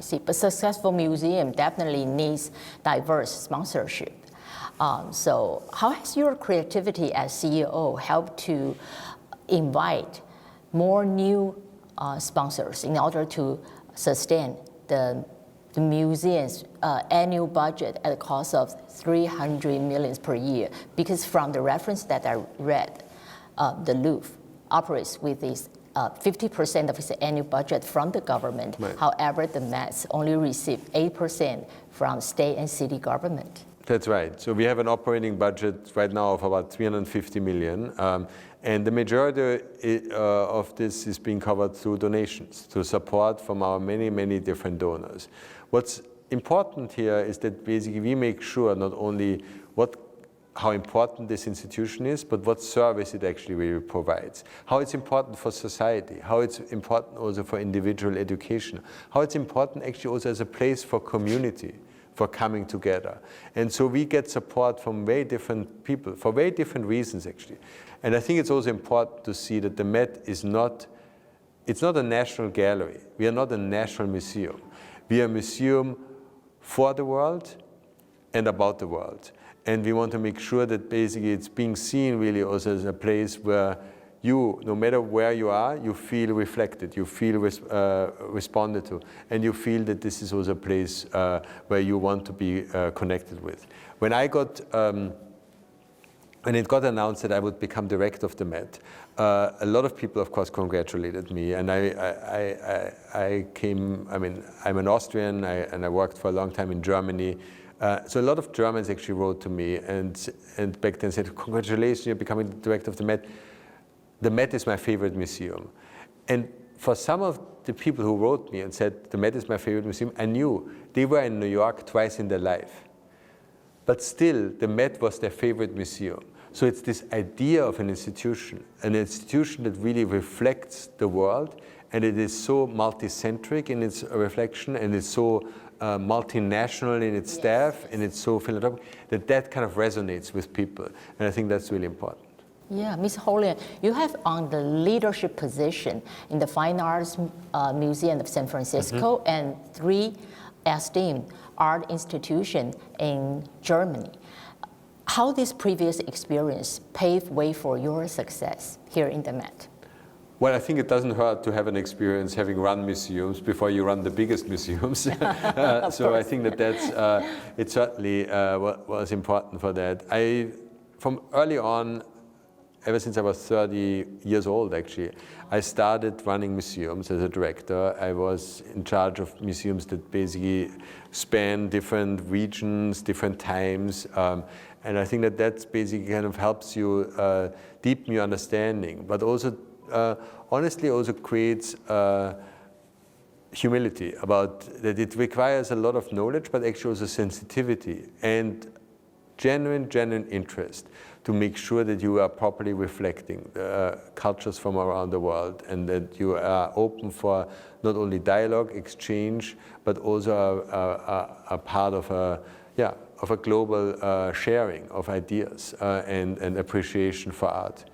see. But successful museum definitely needs diverse sponsorship. So how has your creativity as CEO helped to invite more new sponsors in order to sustain the museum's annual budget at a cost of $300 million per year? Because from the reference that I read, the Louvre operates with this 50% of its annual budget from the government. Right. However, the Met only receive 8% from state and city government. That's right. So we have an operating budget right now of about $350 million. And the majority of this is being covered through donations, through support from our many, many different donors. What's important here is that basically we make sure not only how important this institution is, but what service it actually really provides. How it's important for society, how it's important also for individual education, how it's important actually also as a place for community, for coming together. And so we get support from very different people, for very different reasons actually. And I think it's also important to see that the Met is it's not a national gallery. We are not a national museum. We are a museum for the world and about the world. And we want to make sure that basically it's being seen really also as a place where you, no matter where you are, you feel reflected, you feel responded to, and you feel that this is also a place where you want to be connected with. When it got announced that I would become director of the Met, a lot of people, of course, congratulated me. And I'm an Austrian, and I worked for a long time in Germany. So a lot of Germans actually wrote to me and back then said, congratulations, you're becoming the director of the Met. The Met is my favorite museum. And for some of the people who wrote me and said, the Met is my favorite museum, I knew they were in New York twice in their life. But still, the Met was their favorite museum. So it's this idea of an institution that really reflects the world, and it is so multicentric in its reflection, and it's so multinational in its staff, and it's so philanthropic, that kind of resonates with people. And I think that's really important. Yeah, Ms. Hollein, you have on the leadership position in the Fine Arts Museum of San Francisco and 3 esteemed art institutions in Germany. How this previous experience paved way for your success here in the Met? Well, I think it doesn't hurt to have an experience having run museums before you run the biggest museums. So I think that's it certainly was important for that. From early on, ever since I was 30 years old, actually, I started running museums as a director. I was in charge of museums that basically span different regions, different times. And I think that's basically kind of helps you deepen your understanding, but also honestly also creates humility about that it requires a lot of knowledge, but actually also sensitivity and genuine interest to make sure that you are properly reflecting cultures from around the world, and that you are open for not only dialogue, exchange, but also a part of a global sharing of ideas and appreciation for art.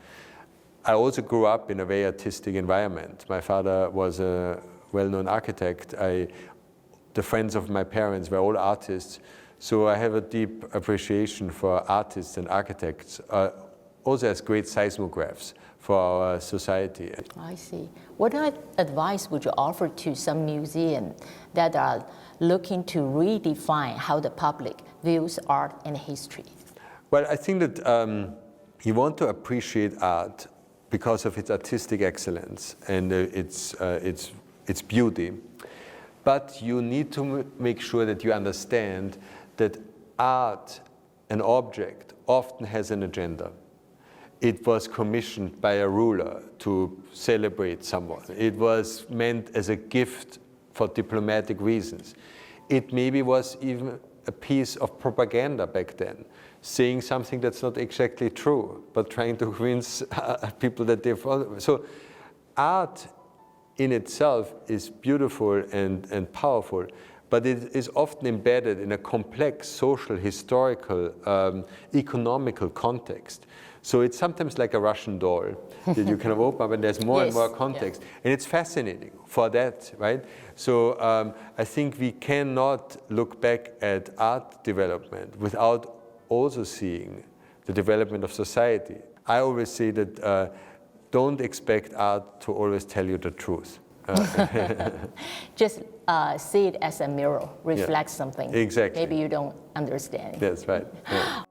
I also grew up in a very artistic environment. My father was a well-known architect. The friends of my parents were all artists. So I have a deep appreciation for artists and architects, also as great seismographs for our society. I see. What advice would you offer to some museums that are looking to redefine how the public views art and history? Well, I think that you want to appreciate art because of its artistic excellence and its beauty. But you need to make sure that you understand that art, an object, often has an agenda. It was commissioned by a ruler to celebrate someone. It was meant as a gift for diplomatic reasons. It maybe was even a piece of propaganda back then, saying something that's not exactly true, but trying to convince people that they follow. So art in itself is beautiful and powerful, but it is often embedded in a complex social, historical, economical context. So it's sometimes like a Russian doll that you kind of open up and there's more and more context. And it's fascinating for that, right? So I think we cannot look back at art development without also seeing the development of society. I always say that don't expect art to always tell you the truth. Just see it as a mirror, reflect something. Exactly. Maybe you don't understand. That's right. Yeah.